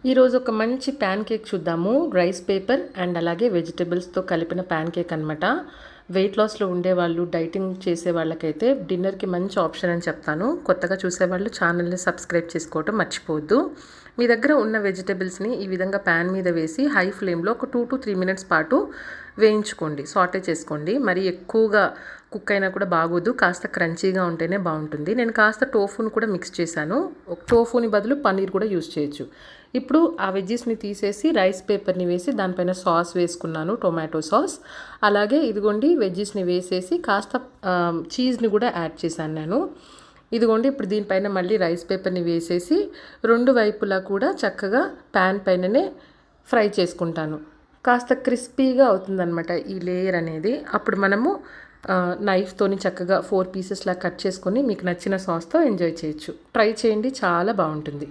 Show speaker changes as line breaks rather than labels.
ఈరోజు ఒక మంచి ప్యాన్ కేక్ చూద్దాము. రైస్ పేపర్ అండ్ అలాగే వెజిటబుల్స్తో కలిపిన ప్యాన్ కేక్ అనమాట. వెయిట్ లాస్లో ఉండేవాళ్ళు, డైటింగ్ చేసే వాళ్ళకైతే డిన్నర్కి మంచి ఆప్షన్ అని చెప్తాను. కొత్తగా చూసేవాళ్ళు ఛానల్ని సబ్స్క్రైబ్ చేసుకోవటం మర్చిపోవద్దు. మీ దగ్గర ఉన్న వెజిటబుల్స్ని ఈ విధంగా ప్యాన్ మీద వేసి హై ఫ్లేమ్లో ఒక 2 to 3 మినిట్స్ పాటు వేయించుకోండి, సాటే చేసుకోండి. మరి ఎక్కువగా కుక్ అయినా కూడా బాగోదు, కాస్త క్రంచీగా ఉంటేనే బాగుంటుంది. నేను కాస్త టోఫుని కూడా మిక్స్ చేశాను. టోఫుని బదులు పన్నీర్ కూడా యూజ్ చేయొచ్చు. ఇప్పుడు ఆ వెజ్జెస్ని తీసేసి రైస్ పేపర్ని వేసి దానిపైన సాస్ వేసుకున్నాను, టొమాటో సాస్. అలాగే ఇదిగోండి వెజ్జెస్ని వేసేసి కాస్త చీజ్ని కూడా యాడ్ చేశాను నేను. ఇదిగోండి ఇప్పుడు దీనిపైన మళ్ళీ రైస్ పేపర్ని వేసేసి 2 వైపులా కూడా చక్కగా ప్యాన్ పైననే ఫ్రై చేసుకుంటాను. కాస్త క్రిస్పీగా అవుతుందన్నమాట ఈ లేయర్ అనేది. అప్పుడు మనము నైఫ్తోని చక్కగా 4 పీసెస్లా కట్ చేసుకొని మీకు నచ్చిన సాస్తో ఎంజాయ్ చేయొచ్చు. ట్రై చేయండి, చాలా బాగుంటుంది.